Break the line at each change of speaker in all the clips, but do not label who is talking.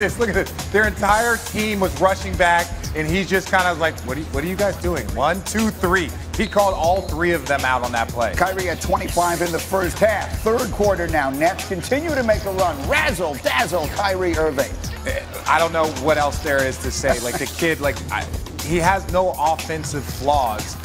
Look at this. Their entire team was rushing back, and he's just kind of like, what are you guys doing? 1, 2, 3. He called all 3 of them out on that play.
Kyrie had 25 in the first half. Third quarter now. Nets continue to make a run. Razzle, dazzle, Kyrie Lrving.
I don't know what else there is to say. Like, the kid, he has no offensive flaws.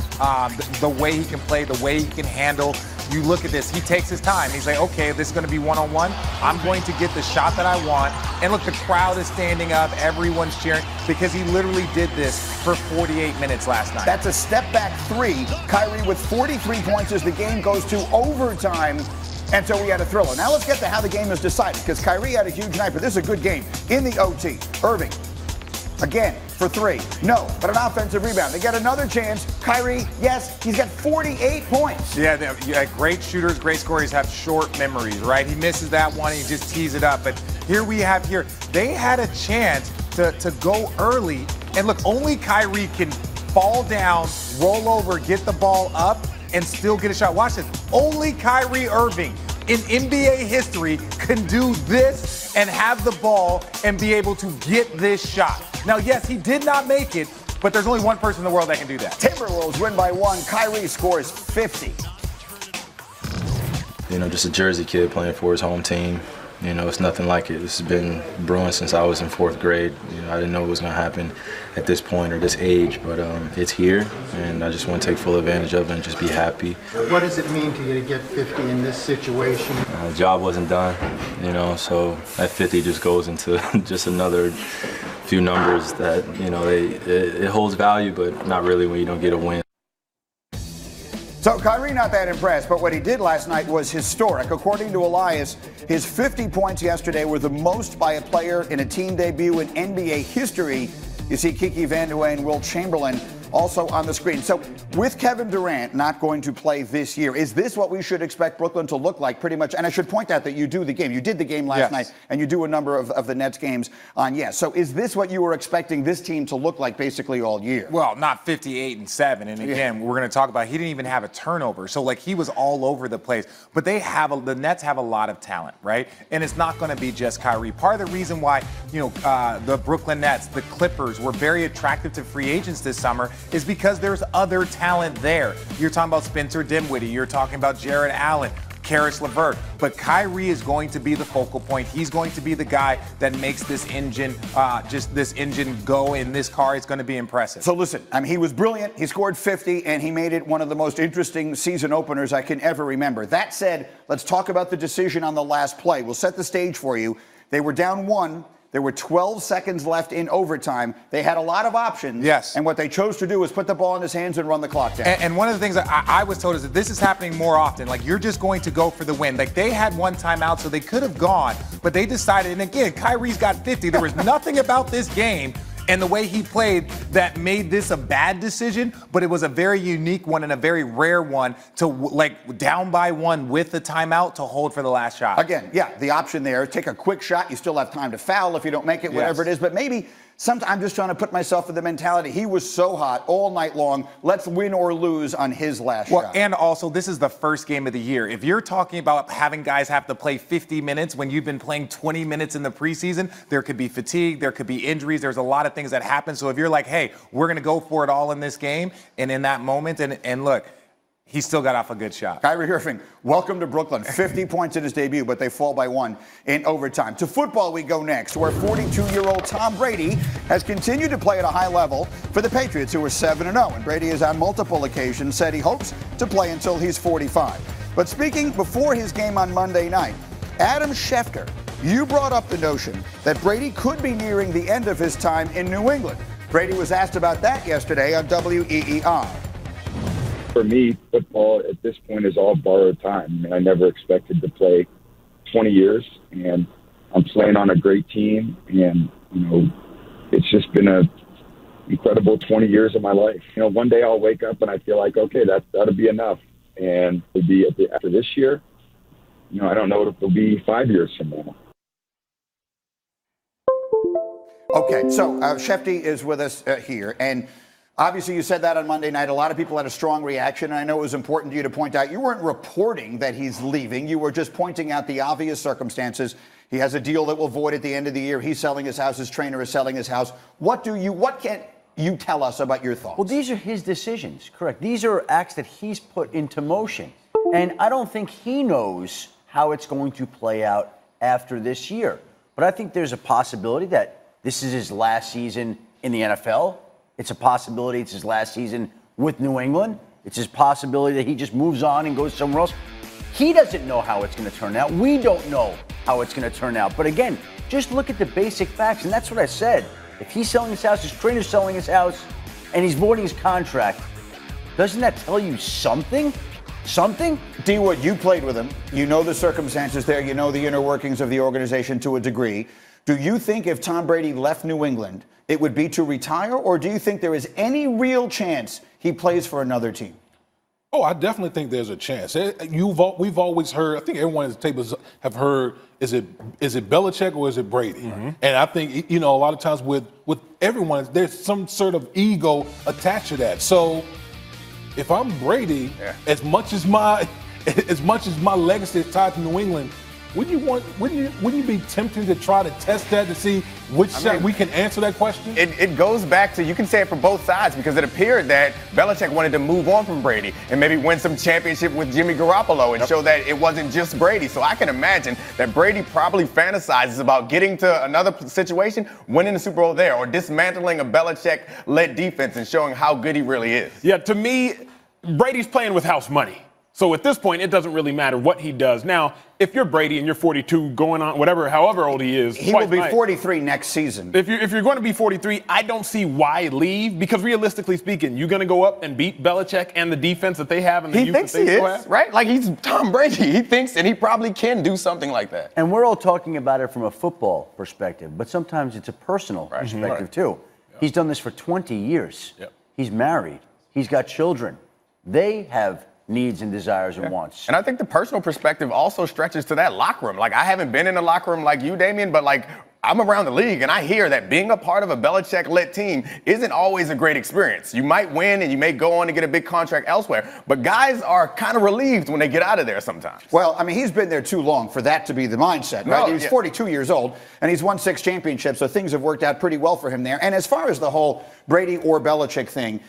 The way he can play, the way he can handle. You look at this, he takes his time. He's like, okay, this is going to be one-on-one. I'm going to get the shot that I want. And look, the crowd is standing up. Everyone's cheering because he literally did this for 48 minutes last night.
That's a step-back 3. Kyrie with 43 points as the game goes to overtime. And so we had a thriller. Now let's get to how the game is decided, because Kyrie had a huge night, but this is a good game. In the OT, Lrving, again, for 3. No, but an offensive rebound. They get another chance. Kyrie, yes, he's got 48 points.
Yeah, great shooters, great scorers have short memories, right? He misses that one, he just tees it up. But here we have they had a chance to go early. And look, only Kyrie can fall down, roll over, get the ball up, and still get a shot. Watch this. Only Kyrie Lrving in NBA history can do this and have the ball and be able to get this shot. Now, yes, he did not make it, but there's only one person in the world that can do that.
Timberwolves win by 1. Kyrie scores 50.
Just a Jersey kid playing for his home team. It's nothing like it. This has been brewing since I was in 4th grade. I didn't know it was going to happen at this point or this age, but it's here, and I just want to take full advantage of it and just be happy.
What does it mean to you to get 50 in this situation?
The job wasn't done, so that 50 just goes into just another few numbers that, it holds value, but not really when you don't get a win.
So Kyrie not that impressed, but what he did last night was historic. According to Elias, his 50 points yesterday were the most by a player in a team debut in NBA history. You see Kiki Vandeweghe and Wilt Chamberlain also on the screen. So with Kevin Durant not going to play this year, is this what we should expect Brooklyn to look like pretty much? And I should point out that you do the game. You did the game last night, and you do a number of the Nets games on yes. So is this what you were expecting this team to look like basically all year?
Well, not 58-7. And again, we're going to talk about he didn't even have a turnover. So, he was all over the place. But the Nets have a lot of talent, right? And it's not going to be just Kyrie. Part of the reason why, the Brooklyn Nets, the Clippers were very attractive to free agents this summer is because there's other talent there. You're talking about Spencer Dinwiddie. You're talking about Jared Allen, Karis LeVert. But Kyrie is going to be the focal point. He's going to be the guy that makes this engine, go in this car. It's going to be impressive.
So listen, he was brilliant. He scored 50, and he made it one of the most interesting season openers I can ever remember. That said, let's talk about the decision on the last play. We'll set the stage for you. They were down 1. There were 12 seconds left in overtime. They had a lot of options.
Yes.
And what they chose to do was put the ball in his hands and run the clock down.
And one of the things that I was told is that this is happening more often. You're just going to go for the win. They had one timeout, so they could have gone, but they decided, and again, Kyrie's got 50. There was nothing about this game and the way he played that made this a bad decision, but it was a very unique one and a very rare one to, down by 1 with the timeout to hold for the last shot.
Again, the option there, take a quick shot. You still have time to foul if you don't make it, whatever it is, but maybe sometimes I'm just trying to put myself in the mentality. He was so hot all night long. Let's win or lose on his last shot.
And also, this is the first game of the year. If you're talking about having guys have to play 50 minutes when you've been playing 20 minutes in the preseason, there could be fatigue, there could be injuries, there's a lot of things that happen. So if you're like, hey, we're going to go for it all in this game, and in that moment, and look, he still got off a good shot.
Kyrie Lrving, welcome to Brooklyn. 50 points in his debut, but they fall by 1 in overtime. To football we go next, where 42-year-old Tom Brady has continued to play at a high level for the Patriots, who are 7-0. And Brady has on multiple occasions said he hopes to play until he's 45. But speaking before his game on Monday night, Adam Schefter, you brought up the notion that Brady could be nearing the end of his time in New England. Brady was asked about that yesterday on WEEI.
For me, football at this point is all borrowed time. I never expected to play 20 years, and I'm playing on a great team, and, it's just been an incredible 20 years of my life. One day I'll wake up and I feel like, okay, that'll be enough. And it'll be after this year, I don't know if it'll be 5 years from now.
Okay, so Shefty is with us here, and obviously you said that on Monday night. A lot of people had a strong reaction, and I know it was important to you to point out you weren't reporting that he's leaving. You were just pointing out the obvious circumstances He has a deal that will void at the end of the year. He's selling his house. His trainer is selling his house. What can you tell us about your thoughts?
Well, these are his decisions, correct? These are acts that he's put into motion. And I don't think he knows how it's going to play out after this year. But I think there's a possibility that this is his last season in the NFL. It's a possibility it's his last season with New England. It's his possibility that he just moves on and goes somewhere else. He doesn't know how it's going to turn out. We don't know how it's going to turn out. But again, just look at the basic facts. And that's what I said. If he's selling his house, his trainer's selling his house, and he's voiding his contract, doesn't that tell you something? Something?
D. Wood, you played with him. You know the circumstances there. You know the inner workings of the organization to a degree. Do you think if Tom Brady left New England, it would be to retire, or do you think there is any real chance he plays for another team?
Oh, I definitely think there's a chance. We've always heard, I think everyone at the table have heard, is it Belichick or is it Brady? Mm-hmm. And I think, a lot of times with everyone, there's some sort of ego attached to that. So if I'm Brady, as much as my legacy is tied to New England, wouldn't you be tempted to try to test that to see which side we can answer that question?
It goes back to, you can say it for both sides, because it appeared that Belichick wanted to move on from Brady and maybe win some championship with Jimmy Garoppolo and show that it wasn't just Brady. So I can imagine that Brady probably fantasizes about getting to another situation, winning the Super Bowl there, or dismantling a Belichick-led defense and showing how good he really is.
Yeah, to me, Brady's playing with house money. So at this point, it doesn't really matter what he does. Now, if you're Brady and you're 42, going on however old he is,
he will be 43 next season.
If you're going to be 43, I don't see why leave, because realistically speaking, you're going to go up and beat Belichick and the defense that they have and the youth that they still have.
Right? Like, he's Tom Brady. He thinks, and he probably can do something like that.
And we're all talking about it from a football perspective, but sometimes it's a personal perspective too. Yeah. He's done this for 20 years. Yep. He's married. He's got children. They have needs and desires and wants.
And I think the personal perspective also stretches to that locker room. Like, I haven't been in a locker room like you, Damian, but like, I'm around the league and I hear that being a part of a Belichick-led team isn't always a great experience. You might win and you may go on to get a big contract elsewhere, but guys are kind of relieved when they get out of there sometimes.
Well, I mean, he's been there too long for that to be the mindset, right? He's 42 years old and he's won 6 championships, so things have worked out pretty well for him there. And as far as the whole Brady or Belichick thing,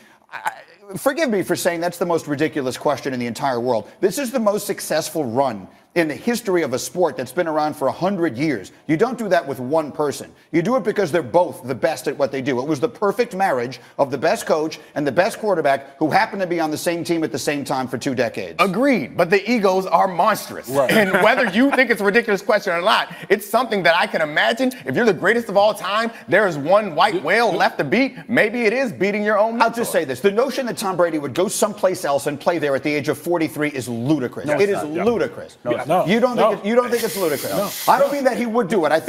forgive me for saying that's the most ridiculous question in the entire world. This is the most successful run in the history of a sport that's been around for 100 years. You don't do that with one person. You do it because they're both the best at what they do. It was the perfect marriage of the best coach and the best quarterback who happened to be on the same team at the same time for 2 decades.
Agreed, but the egos are monstrous. Right. And whether you think it's a ridiculous question or not, it's something that I can imagine. If you're the greatest of all time, there is one white whale left to beat. Maybe it is beating your own mentor.
I'll just say this. The notion that Tom Brady would go someplace else and play there at the age of 43 is ludicrous. No, it is ludicrous.
No.
You don't think it's ludicrous? No. I don't mean that he would do it. I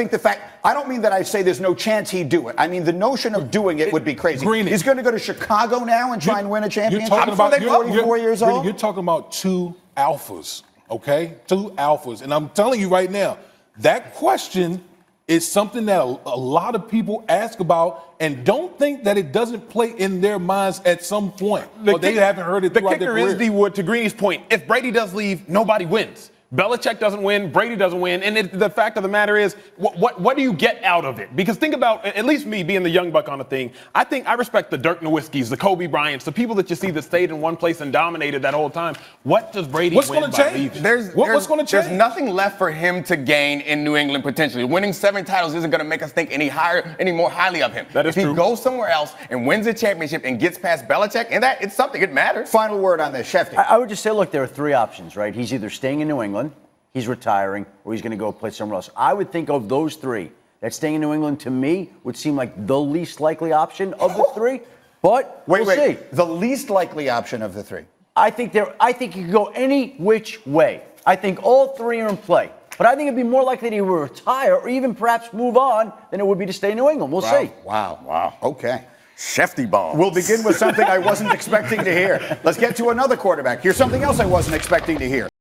don't mean that I say there's no chance he'd do it. I mean the notion of doing it would be crazy.
Greeny.
He's going to go to Chicago now and try and win a championship.
You're talking about
44 years old.
You're talking about 2 alphas, okay? 2 alphas, and I'm telling you right now, that question is something that a lot of people ask about and don't think that it doesn't play in their minds at some point. They haven't heard it throughout their career.
The kicker is, D. Wood, to Greeny's point, if Brady does leave, nobody wins. Belichick doesn't win, Brady doesn't win, and the fact of the matter is, what do you get out of it? Because think about, at least me being the young buck on the thing, I respect the Dirk Nowitzkis, the Kobe Bryants, the people that you see that stayed in one place and dominated that whole time. What does Brady win by leaving?
What's going to change? There's nothing left for him to gain in New England potentially. Winning 7 titles isn't going to make us think any more highly of him.
That is
true.
If
he goes somewhere else and wins a championship and gets past Belichick, and that it's something, it matters.
Final word on this, Shefty.
I would just say, look, there are 3 options, right? He's either staying in New England, he's retiring, or he's going to go play somewhere else. I would think of those 3. That staying in New England, to me, would seem like the least likely option of the 3. But we'll see.
The least likely option of the 3.
I think he could go any which way. I think all 3 are in play. But I think it'd be more likely that he would retire or even perhaps move on than it would be to stay in New England. We'll see.
Wow. Okay.
Shefty bomb.
We'll begin with something I wasn't expecting to hear. Let's get to another quarterback. Here's something else I wasn't expecting to hear.